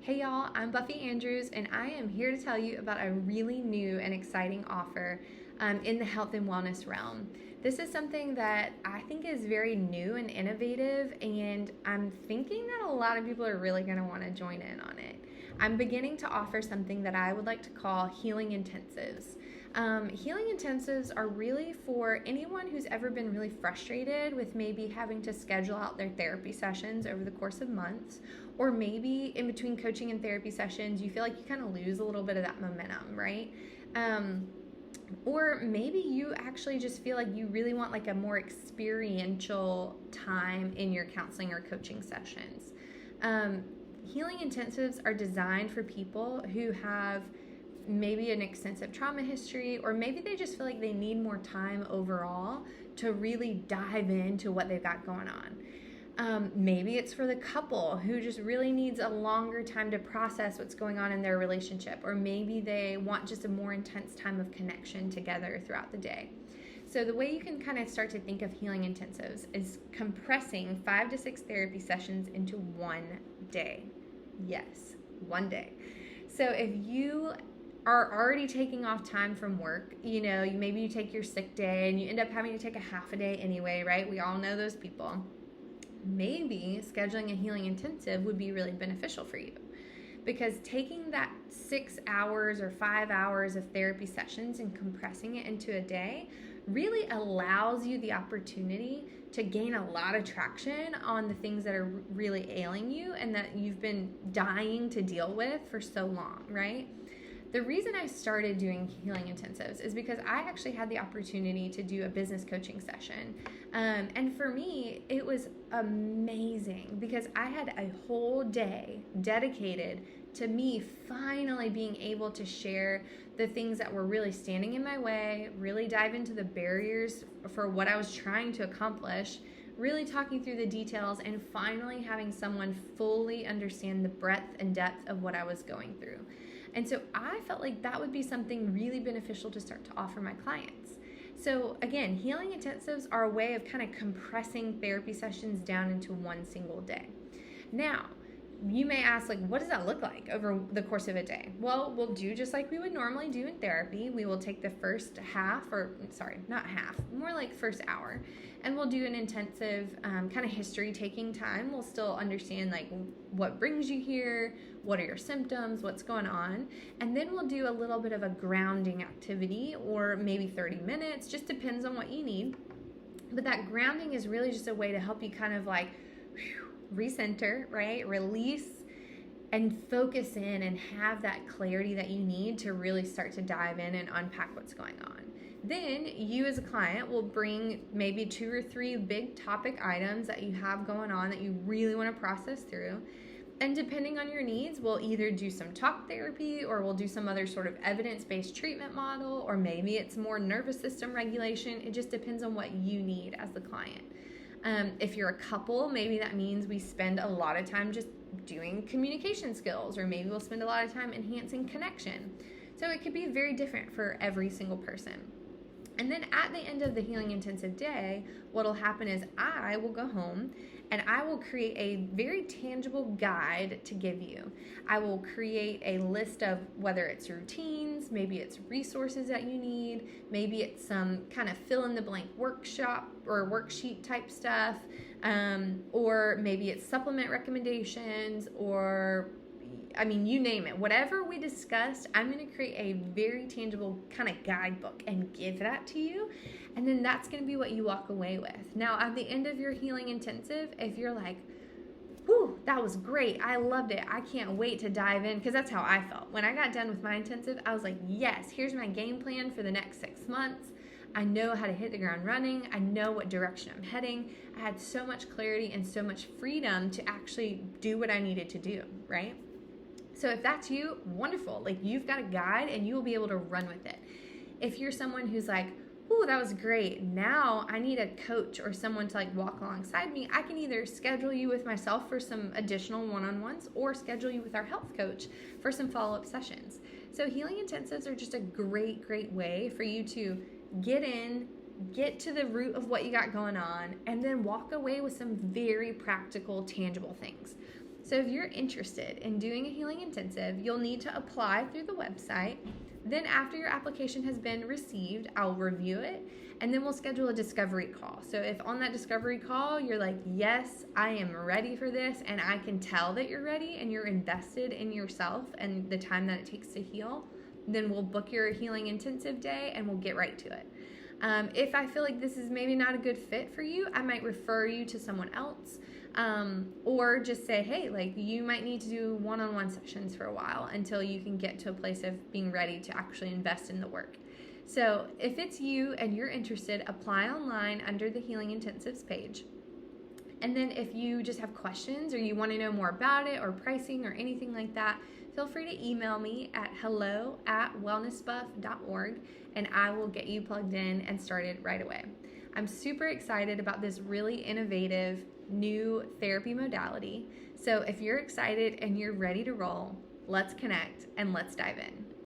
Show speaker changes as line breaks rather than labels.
Hey y'all, I'm Buffy Andrews, and I am here to tell you about a really new and exciting offer in the health and wellness realm. This is something that I think is very new and innovative, and I'm thinking that a lot of people are really going to want to join in on it. I'm beginning to offer something that I would like to call healing intensives. Healing intensives are really for anyone who's ever been really frustrated with maybe having to schedule out their therapy sessions over the course of months, or maybe in between coaching and therapy sessions, you feel like you kind of lose a little bit of that momentum, right? Or maybe you actually just feel like you really want like a more experiential time in your counseling or coaching sessions. Healing intensives are designed for people who have maybe an extensive trauma history, or maybe they just feel like they need more time overall to really dive into what they've got going on. Maybe it's for the couple who just really needs a longer time to process what's going on in their relationship, or maybe they want just a more intense time of connection together throughout the day. So the way you can kind of start to think of healing intensives is compressing 5 to 6 therapy sessions into one day. Yes, one day. So if you are already taking off time from work, maybe you take your sick day and you end up having to take a half a day anyway, right? We all know those people. Maybe scheduling a healing intensive would be really beneficial for you, because taking that 6 hours or 5 hours of therapy sessions and compressing it into a day really allows you the opportunity to gain a lot of traction on the things that are really ailing you and that you've been dying to deal with for so long, right? The reason I started doing healing intensives is because I actually had the opportunity to do a business coaching session. And for me, it was amazing because I had a whole day dedicated to me finally being able to share the things that were really standing in my way, really dive into the barriers for what I was trying to accomplish, really talking through the details, and finally having someone fully understand the breadth and depth of what I was going through. And so I felt like that would be something really beneficial to start to offer my clients. So again, healing intensives are a way of kind of compressing therapy sessions down into one single day. Now, you may ask, like, what does that look like over the course of a day? Well, we'll do just like we would normally do in therapy. We will take the first first hour, and we'll do an intensive kind of history taking time. We'll still understand like what brings you here, what are your symptoms, what's going on, and then we'll do a little bit of a grounding activity, or maybe 30 minutes, just depends on what you need. But that grounding is really just a way to help you kind of like recenter, right? Release and focus in and have that clarity that you need to really start to dive in and unpack what's going on. Then you as a client will bring maybe 2 or 3 big topic items that you have going on that you really want to process through. And depending on your needs, we'll either do some talk therapy, or we'll do some other sort of evidence-based treatment model, or maybe it's more nervous system regulation. It just depends on what you need as the client. If you're a couple, maybe that means we spend a lot of time just doing communication skills, or maybe we'll spend a lot of time enhancing connection. So it could be very different for every single person. And then at the end of the healing intensive day, what'll happen is I will go home and I will create a very tangible guide to give you. I will create a list of whether it's routines, maybe it's resources that you need, maybe it's some kind of fill in the blank workshop or worksheet type stuff, or maybe it's supplement recommendations, or you name it. Whatever we discussed, I'm going to create a very tangible kind of guidebook and give that to you. And then that's going to be what you walk away with. Now, at the end of your healing intensive, if you're like, whew, that was great, I loved it, I can't wait to dive in, because that's how I felt. When I got done with my intensive, I was like, yes, here's my game plan for the next 6 months. I know how to hit the ground running. I know what direction I'm heading. I had so much clarity and so much freedom to actually do what I needed to do, right? So if that's you, wonderful. Like, you've got a guide and you will be able to run with it. If you're someone who's like, ooh, that was great, now I need a coach or someone to like walk alongside me, I can either schedule you with myself for some additional one-on-ones, or schedule you with our health coach for some follow-up sessions. So healing intensives are just a great, great way for you to get in, get to the root of what you got going on, and then walk away with some very practical, tangible things. So if you're interested in doing a healing intensive, you'll need to apply through the website. Then after your application has been received, I'll review it, and then we'll schedule a discovery call. So if on that discovery call you're like, yes, I am ready for this, and I can tell that you're ready and you're invested in yourself and the time that it takes to heal, then we'll book your healing intensive day and we'll get right to it. If I feel like this is maybe not a good fit for you, I might refer you to someone else, or just say, hey, like you might need to do one-on-one sessions for a while until you can get to a place of being ready to actually invest in the work. So if it's you and you're interested, apply online under the Healing Intensives page. And then if you just have questions or you want to know more about it or pricing or anything like that, feel free to email me at hello@wellnessbuff.org, and I will get you plugged in and started right away. I'm super excited about this really innovative new therapy modality. So if you're excited and you're ready to roll, let's connect and let's dive in.